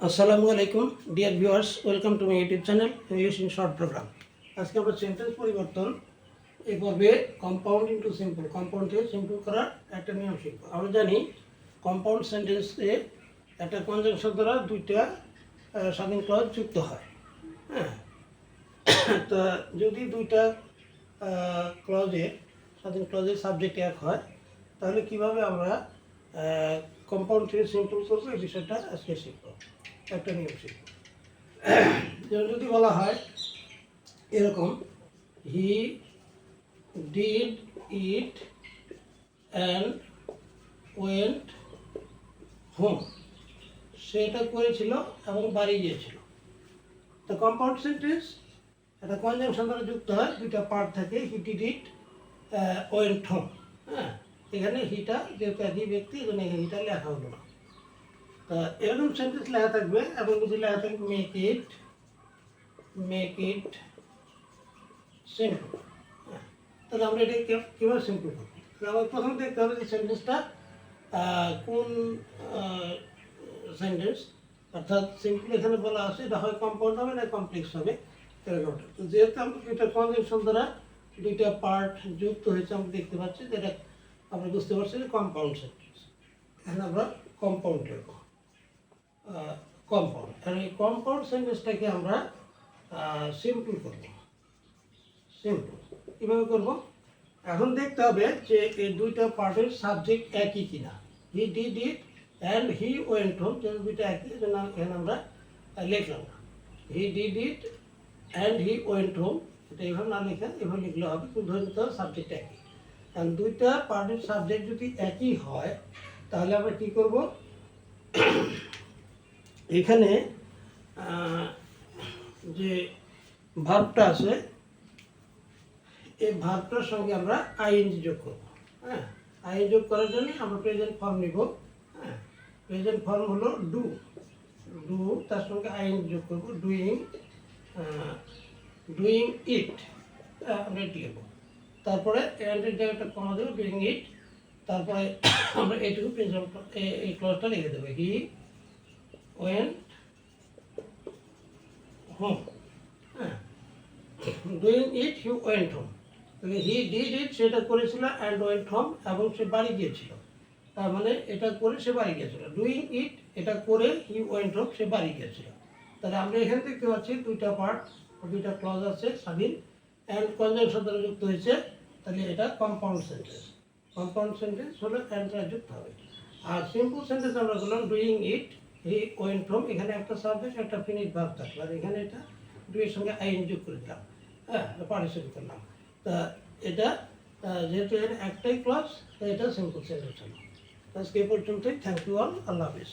আসসালামু আলাইকুম dear viewers, welcome to my YouTube channel English in short programme. আজকে আমরা সেন্টেন্স পরিবর্তন এই পর্বে কম্পাউন্ড ইন্টু সিম্পল, কম্পাউন্ড থেকে সিম্পল করার একটা নিয়ম শিখব। আমরা জানি কম্পাউন্ড সেন্টেন্সে একটা কনজাংশন দ্বারা দুইটা স্বাধীন ক্লজ যুক্ত হয়। হ্যাঁ, তা যদি দুইটা ক্লজে স্বাধীন ক্লজের সাবজেক্ট এক হয়, তাহলে কিভাবে আমরা কম্পাউন্ড থেকে সিম্পল করবো এই বিষয়টা আজকে শিখব, একটা নিয়ম শিখব। যেমন যদি বলা হয় এরকম, he did it and went home, সেটা করেছিল এবং বাড়ি গিয়েছিল। তো কম্পাউন্ড সেন্টেন্স একটা কনজাংশন দ্বারা যুক্ত হয়, দুইটা পার্ট থাকে, he did it went home. হ্যাঁ, এখানে হিটা যেহেতু একই ব্যক্তি, এখানে হিটা লেখা হলো না। তা এরকম সেন্টেন্স লেখা থাকবে এবং যদি লেখা থাকবে মেক ইট সিম্পল। তাহলে আমরা এটা কীভাবে সিম্পল করবো? তাহলে আমার প্রথম দেখতে হবে যে সেন্টেন্সটা কোন সেন্টেন্স, অর্থাৎ সিম্পল এখানে বলা আছে এটা হয় কম্পাউন্ড হবে না কমপ্লেক্স হবে এরকমটা। তো যেহেতু আমরা এটা কনজাংশন দ্বারা দুইটা পার্ট যুক্ত হয়েছে, আমরা দেখতে পাচ্ছি যে এটা আমরা বুঝতে পারছি যে কম্পাউন্ড সেন্টেন্স। এখানে আমরা কম্পাউন্ড করব, কম্পাউন্ড। আর এই কম্পাউন্ড সেন্টেন্সটাকে আমরা সিম্পল করব। সিম্পল কীভাবে করব? এখন দেখতে হবে যে এই দুইটা পার্টের সাবজেক্ট একই কিনা। He did it and he went home, যেহেতু দুইটা একই, জন্য এখানে আমরা লিখলাম না। He did it and he went home, এটা এভাবে না লেখা এভাবে লিখলে হবে, কিন্তু ধরে নিতে হবে সাবজেক্ট একই। কারণ দুইটা পার্টের সাবজেক্ট যদি একই হয়, তাহলে আমরা কী করব? এখানে যে ভার্বটা আছে, এই ভার্বটার সঙ্গে আমরা আইএনজি যোগ করব। হ্যাঁ, আইএনজি যোগ করার জন্য আমরা প্রেজেন্ট ফর্ম নিব। হ্যাঁ, প্রেজেন্ট ফর্ম হলো ডু, তার সঙ্গে আইএনজি যোগ করব, ডুইং ইট, আমরা এটি লিখব। তারপরে এন্ডের জায়গাটা কমা দেবো, ডুইং ইট। তারপরে আমরা এইটুকু প্রেজেন্ট এই ক্লজটা লিখে দেবো, হি ওয়েন্ট হোম। হ্যাঁ, doing it he went home. তাহলে হি ডিড ইট সেটা করেছিল, অ্যান্ড ওয়েন্ট হোম এবং সে বাড়ি গিয়েছিল। তার মানে এটা করে সে বাড়ি গিয়েছিল। ডুইং ইট এটা করে হি ওয়েন্ট হোম, সে বাড়ি গিয়েছিল। তাহলে আমরা এখানে দেখতে পাচ্ছি দুইটা পার্ট, দুইটা ক্লজ আছে স্বাধীন, অ্যান্ড কনজাংশন দ্বারা যুক্ত হয়েছে। তাহলে এটা কম্পাউন্ড সেন্টেন্স। কম্পাউন্ড সেন্টেন্স হলে অ্যান্ড দ্বারা যুক্ত হবে। আর সিম্পল সেন্টেন্স আমরা বললাম doing it he went home, এখানে একটা সাবজেক্ট একটা ফিনিট ভার্ব থাকবে, আর এখানে এটা দুইয়ের সঙ্গে আইন যোগ করে দিলাম। হ্যাঁ, পার্টিসিপেট করলাম। তা এটা যেহেতু এর একটাই ক্লজ, তাই এটা সিম্পল সেন্টেন্স হলো। আজকে এই পর্যন্তই। থ্যাংক ইউ অল, আল্লাহ হাফিজ।